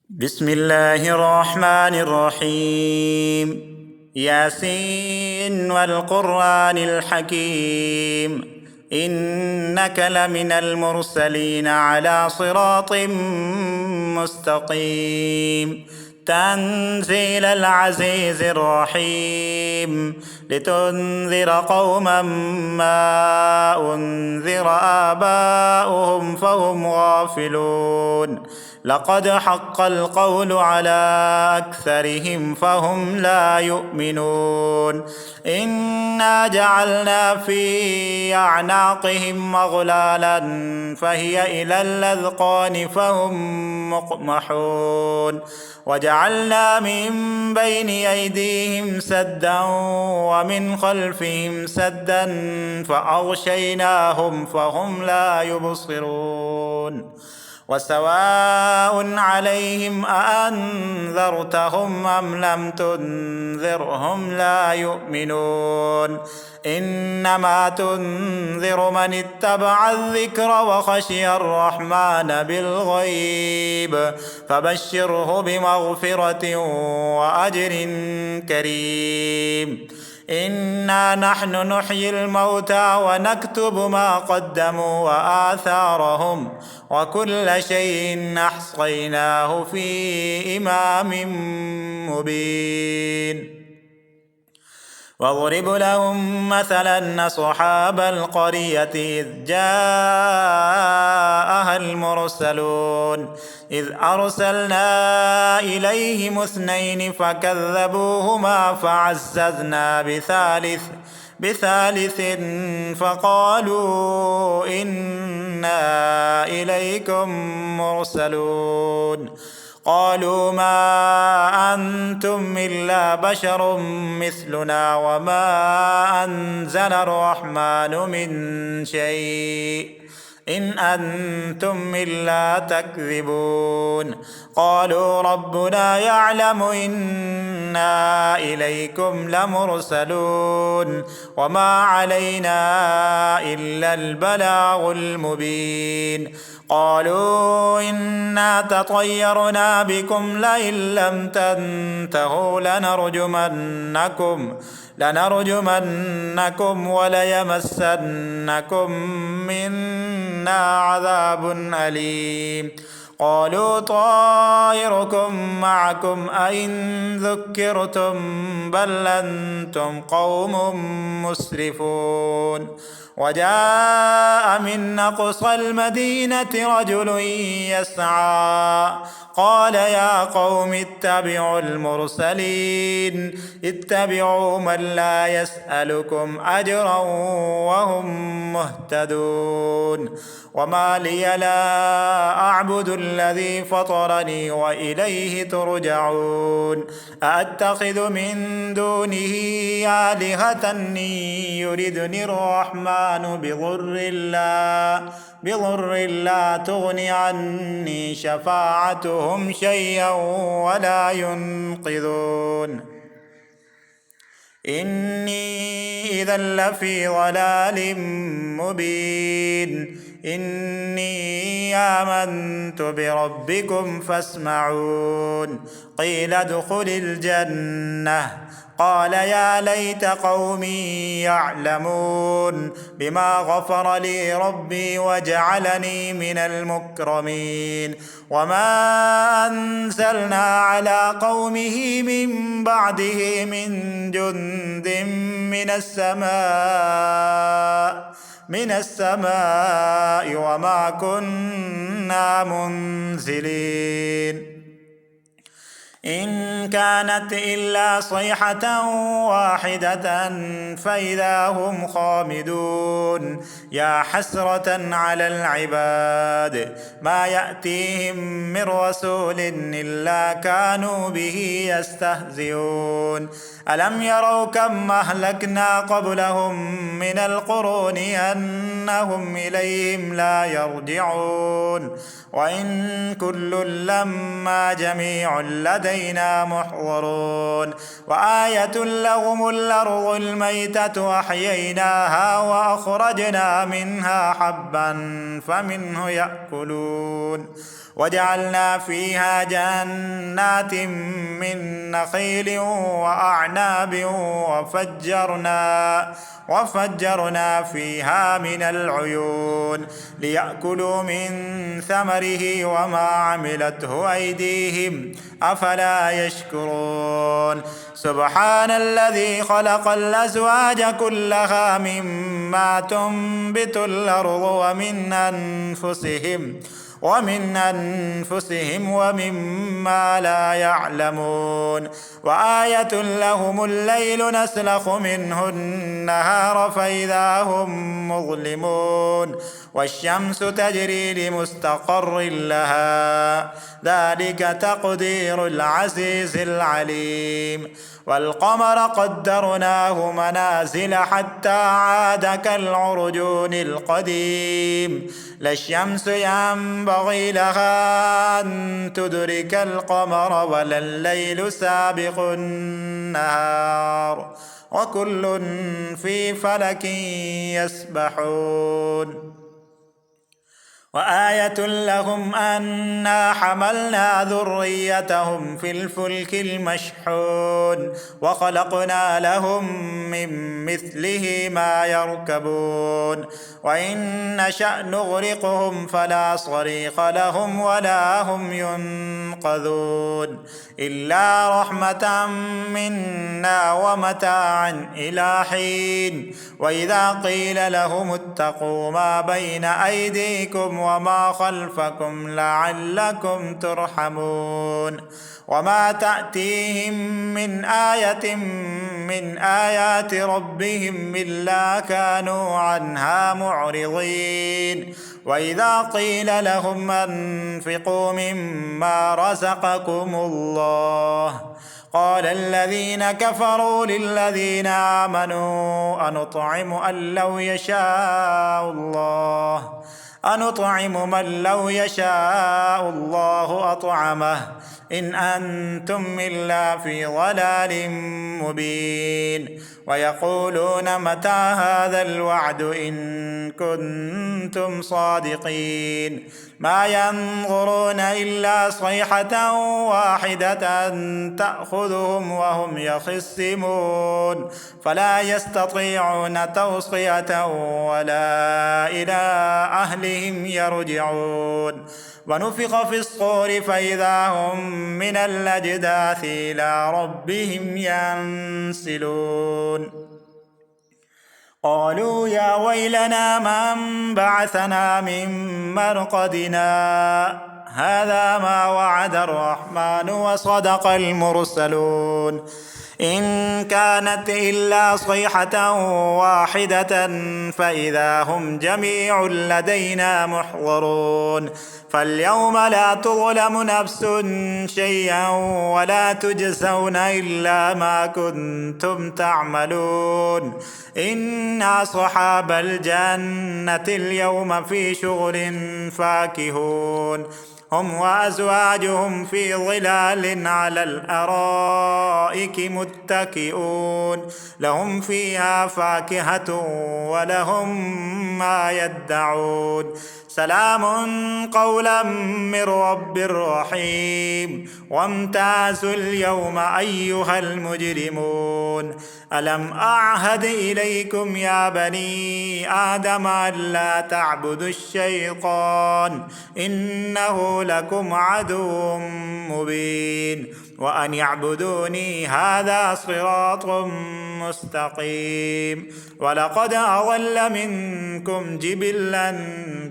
بسم الله الرحمن الرحيم. ياسين والقرآن الحكيم، إنك لمن المرسلين على صراط مستقيم. تنزيل العزيز الرحيم، لتنذر قوما ما أنذر آباؤهم فهم غافلون. لقد حق القول على أكثرهم فهم لا يؤمنون. إنا جعلنا في أعناقهم أغلالا فهي إلى الأذقان فهم مقمحون. وجعلنا من بين أيديهم سدا ومن خلفهم سدا فأغشيناهم فهم لا يبصرون. وسواء عليهم أأنذرتهم أم لم تنذرهم لا يؤمنون. إنما تنذر من اتبع الذكر وخشي الرحمن بالغيب، فبشره بمغفرة وأجر كريم. إنا نحن نحيي الموتى ونكتب ما قدموا وآثارهم، وكل شيء أحصيناه في إمام مبين. واضرب لهم مثلا أصحاب القرية إذ جاءها المرسلون إذ أرسلنا إليهم اثنين فكذبوهما فعززنا بثالث فقالوا إنا إليكم مرسلون. قالوا ما أنتم إلا بشر مثلنا وما أنزل الرحمن من شيء إن أنتم إلا تكذبون. قالوا ربنا يعلم إنا إليكم لمرسلون وما علينا إلا البلاغ المبين. قالوا إنا تطيرنا بكم لئن لم تنتهوا لنرجمنكم وليمسنكم منا عذاب أليم. قالوا طائركم معكم أئن ذكرتم بل أنتم قوم مسرفون. وجاء من أقصى المدينة رجل يسعى قال يا قوم اتبعوا المرسلين اتبعوا من لا يسألكم أجرا وهم مهتدون. وما لي لا أعبد الذي فطرني وإليه ترجعون. أأتخذ من دونه آلهة يردني الرحمن بضر لا تغن عني شفاعتهم شيئا ولا ينقذون. إني إذا لفي ضلال مبين. إني آمنت بربكم فاسمعون. قيل ادخل الجنة قال يا ليت قومي يعلمون بما غفر لي ربي وجعلني من المكرمين. وما أنزلنا على قومه من بعده من جند من السماء وما كنا منزلين. إن كانت إلا صيحة واحدة فإذا هم خامدون. يا حسرة على العباد ما يأتيهم من رسول إلا كانوا به يستهزئون. ألم يروا كم أهلكنا قبلهم من القرون أنهم إليهم لا يرجعون. وإن كل لما جميع لدينا محضرون. وآية لهم الأرض الميتة أحييناها وأخرجنا منها حبا فمنه يأكلون وجعلنا فيها جنات من نخيل وأعناب وفجرنا فيها من العيون ليأكلوا من ثمره وما عملته أيديهم أفلا يشكرون سبحان الذي خلق الأزواج كلها مما تنبت الأرض ومن أنفسهم ومما لا يعلمون وآية لهم الليل نسلخ منه النهار فإذا هم مظلمون والشمس تجري لمستقر لها ذلك تقدير العزيز العليم والقمر قدرناه منازل حتى عاد كالعرجون القديم لا الشمس ينبغي لها أن تدرك القمر ولا الليل سابق النهار وكل في فلك يسبحون وآية لهم أنا حملنا ذريتهم في الفلك المشحون وخلقنا لهم من مثله ما يركبون وإن نشأ نغرقهم فلا صريخ لهم ولا هم ينقذون إلا رحمة منا ومتاعا إلى حين وإذا قيل لهم اتقوا ما بين أيديكم وما خلفكم لعلكم ترحمون وما تأتيهم من آية من آيات ربهم إلا كانوا عنها معرضين وإذا قيل لهم أنفقوا مما رزقكم الله قال الذين كفروا للذين آمنوا أنطعم من لو يشاء الله أطعمه إن أنتم إلا في ضلال مبين ويقولون متى هذا الوعد إن كنتم صادقين ما ينظرون إلا صيحة واحدة تأخذهم وهم يخصمون فلا يستطيعون توصية ولا إلى أهلهم يرجعون ونفخ في الصور فإذا هم من الأجداث إلى ربهم ينسلون قالوا يا ويلنا من بعثنا من مرقدنا هذا ما وعد الرحمن وصدق المرسلون إن كانت إلا صيحة واحدة فإذا هم جميع لدينا محضرون فاليوم لا تظلم نفس شيئا ولا تجزون إلا ما كنتم تعملون إنا أصحاب الجنة اليوم في شغل فاكهون هم وأزواجهم في ظلال على الأرائك متكئون لهم فيها فاكهة ولهم ما يدعون سلام قولا من رب رحيم وامتازوا اليوم أيها المجرمون ألم أعهد إليكم يا بني آدم ألا تعبدوا الشيطان إنه لكم عدو مبين وأن يعبدوني هذا صراط مستقيم ولقد أضل منكم جبلا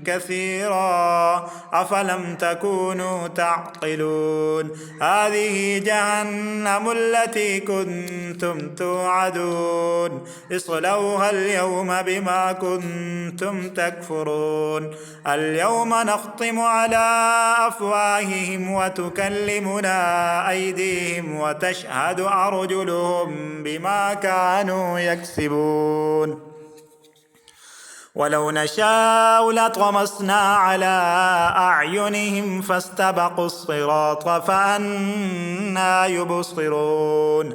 كثيرا أفلم تكونوا تعقلون هذه جهنم التي كنتم توعدون اصلوها اليوم بما كنتم تكفرون اليوم نختم على أفواههم وتكلمنا أيديهم وتشهد أرجلهم بما كانوا يكسبون ولو نشاء لطمسنا على أعينهم فاستبقوا الصراط فأنى يبصرون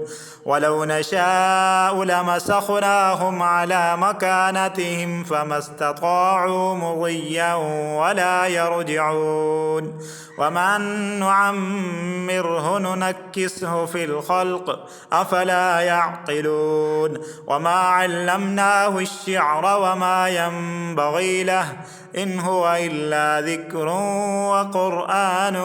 ولو نشاء لمسخناهم على مكانتهم فما استطاعوا مضيا ولا يرجعون ومن نعمره ننكسه في الخلق أفلا يعقلون وما علمناه الشعر وما ينبغي له إن هو إلا ذكر وقرآن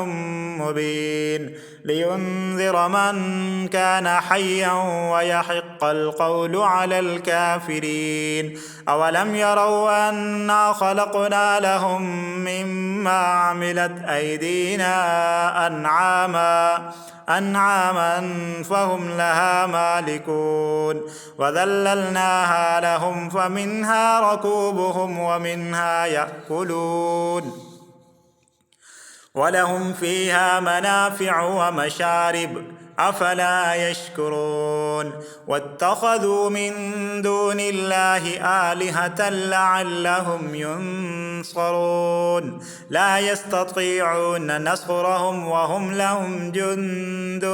مبين لينذر من كان حيا ويحق القول على الكافرين أولم يروا أنا خلقنا لهم مما عملت أيدينا أنعاما فهم لها مالكون وذللناها لهم فمنها ركوبهم ومنها يأكلون ولهم فيها منافع ومشارب أفلا يشكرون واتخذوا من دون الله آلهة لعلهم ينصرون لا يستطيعون نصرهم وهم لهم جند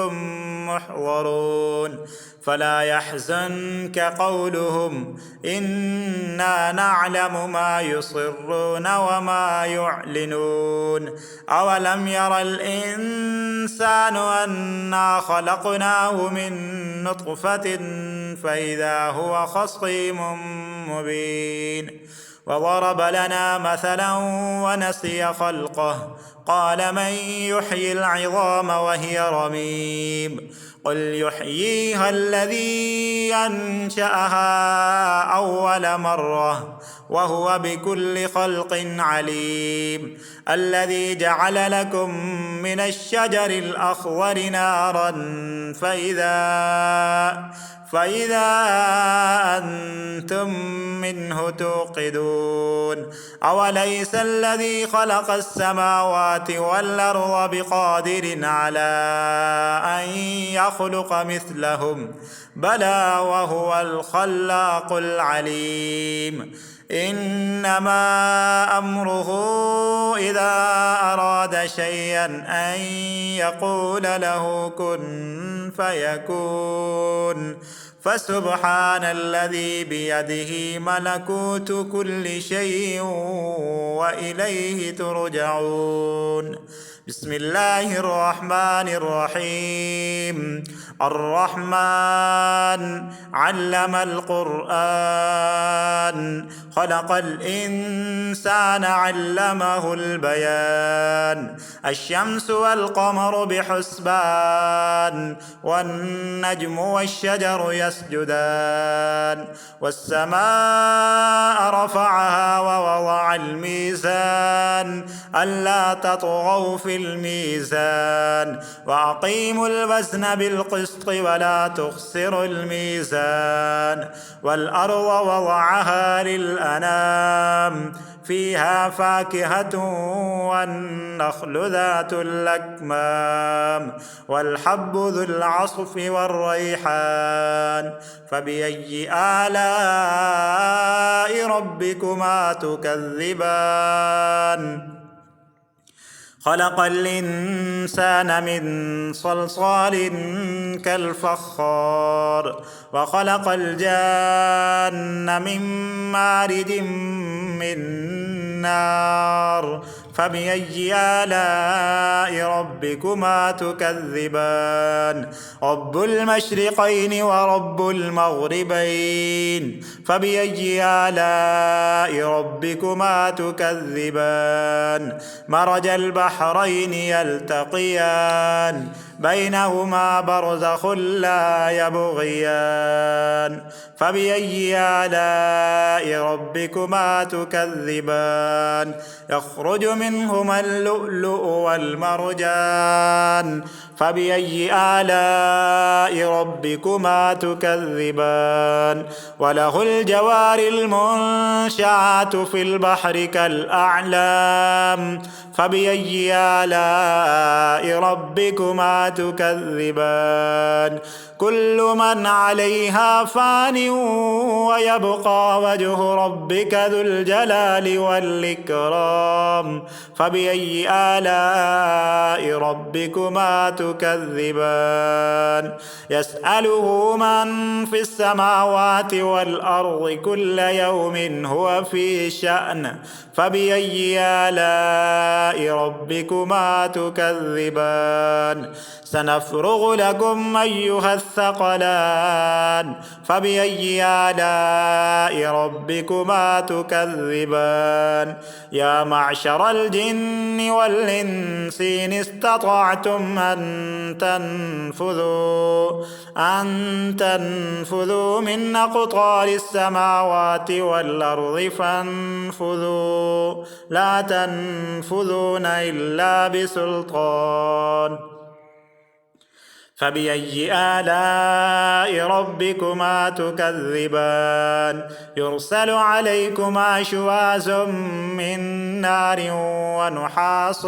محضرون فلا يحزنك قولهم إنا نعلم ما يصرون وما يعلنون أولم ير الإنسان أنا خلقناه من نطفة فإذا هو خصيم مبين وضرب لنا مثلا ونسي خلقه قال من يحيي العظام وهي رميم قل يحييها الذي أنشأها أول مرة وهو بكل خلق عليم الذي جعل لكم من الشجر الأخضر نارا فإذا أنتم منه توقدون أوليس الذي خلق السماوات والأرض بقادر على أن يخلق مثلهم بلى وهو الخلاق العليم إنما أمره إذا أراد شيئا أن يقول له كن فيكون فسبحان الذي بيده ملكوت كل شيء وإليه ترجعون بسم الله الرحمن الرحيم الرحمن علم القرآن خلق الإنسان علمه البيان الشمس والقمر بحسبان والنجم والشجر يسجدان والسماء رفعها ووضع الميزان ألا تطغوا في الميزان وأقيموا الوزن بالقسط ولا تخسروا الميزان والأرض وضعها للأنام فيها فاكهة والنخل ذات الأكمام والحب ذو العصف والريحان فبأي آلاء ربكما تكذبان خلق الإنسان من صلصال كالفخار وخلق الجان من مارد من نار فبأي آلاء ربكما تكذبان رب المشرقين ورب المغربين فبأي آلاء ربكما تكذبان مرج البحرين يلتقيان بينهما برزخ لا يبغيان فبأي آلاء ربكما تكذبان يخرج منهما اللؤلؤ والمرجان فبأي آلاء ربكما تكذبان وله الجوار المنشآت في البحر كالأعلام فبأي آلاء ربكما تكذبان كل من عليها فان ويبقى وجه ربك ذو الجلال والإكرام فبأي آلاء ربكما تكذبان يسأله من في السماوات والأرض كل يوم هو في شأن فبأي آلاء ربكما تكذبان سنفرغ لكم أيها الثقلان فبأي آلاء ربكما تكذبان يا معشر الجن والإنس إن استطعتم أن تنفذوا من أقطار السماوات والأرض فانفذوا لا تنفذون إلا بسلطان فبأي آلاء ربكما تكذبان يرسل عليكما شواظ من نار ونحاس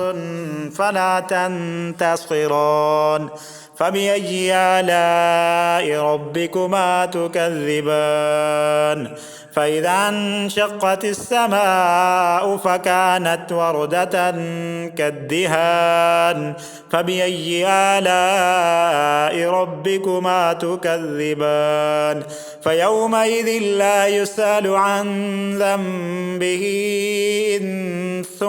فلا تنتصران فبأي آلاء ربكما تكذبان فإذا انشقت السماء فكانت وردة كالدهان فبأي آلاء ربكما تكذبان فيومئذ لا يسأل عن ذنبه إنس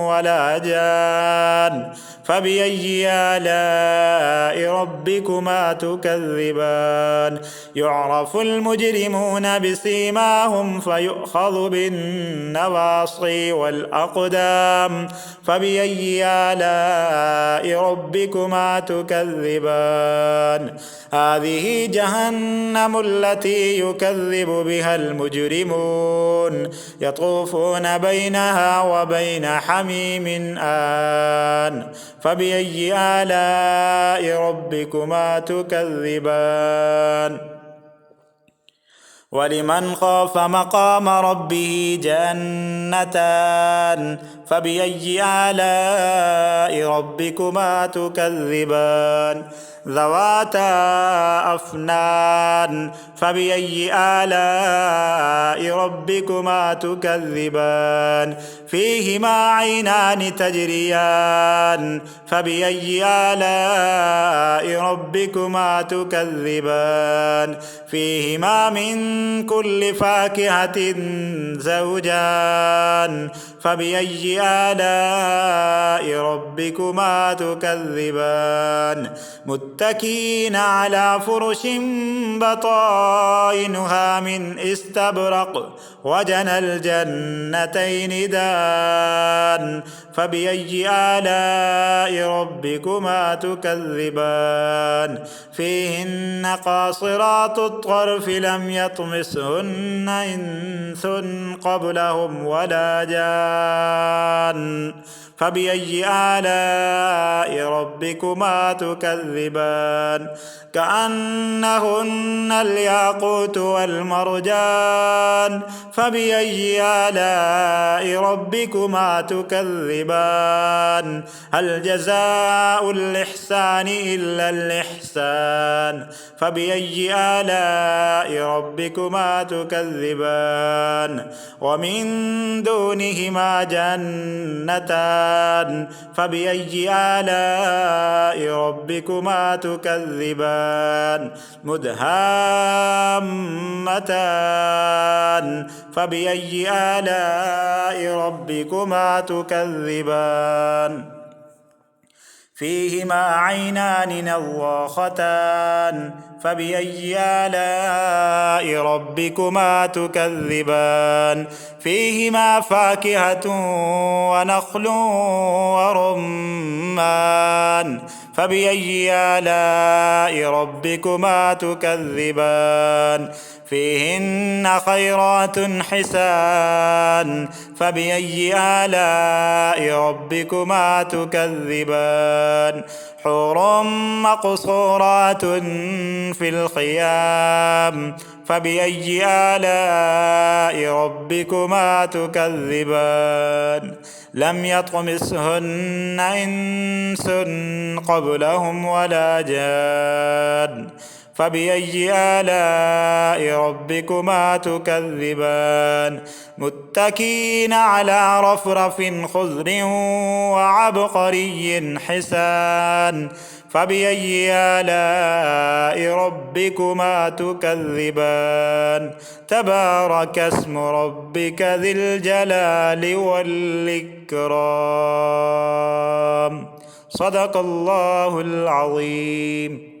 ولا جان فبأي آلاء ربكما تكذبان يعرف المجرمون بسيماهم فيؤخذ بالنواصي والأقدام فبأي آلاء ربكما تكذبان هذه جهنم التي يكذب بها المجرمون يطوفون بينها وبين حميم آن فبأي آلاء ربكما تكذبان ولمن خاف مقام ربه جنتان فبأي آلاء ربكما تكذبان ذواتا أفنان فبأي آلاء ربكما تكذبان فيهما عينان تجريان فبأي آلاء ربكما تكذبان فيهما من كل فاكهة زوجان فبأي آلاء ربكما تكذبان متكئين على فرش بطائنها من استبرق وجنى الجنتين دان فبأي آلاء ربكما تكذبان فيهن قاصرات الطرف لم يطمسهن إنس قبلهم ولا جان فبأي آلاء ربكما تكذبان كأنهن الياقوت والمرجان فبأي آلاء ربكما تكذبان هل جزاء الإحسان إلا الإحسان فبأي آلاء ربكما تكذبان ومن دونهما جنتان فبأي آلاء ربكما تكذبان مدهامتان فبأي آلاء ربكما تكذبان فيهما عينان نضاختان فبأي آلاء ربكما تكذبان فيهما فاكهة ونخل ورمان فبأي آلاء ربكما تكذبان فيهن خيرات حسان فبأي آلاء ربكما تكذبان حور مقصورات في الخيام فبأي آلاء ربكما تكذبان لم يطمثهن إنس قبلهم ولا جان فبأي آلاء ربكما تكذبان متكئين على رفرف خضر وعبقري حسان فبأي آلاء ربكما تكذبان تبارك اسم ربك ذي الجلال والإكرام صدق الله العظيم.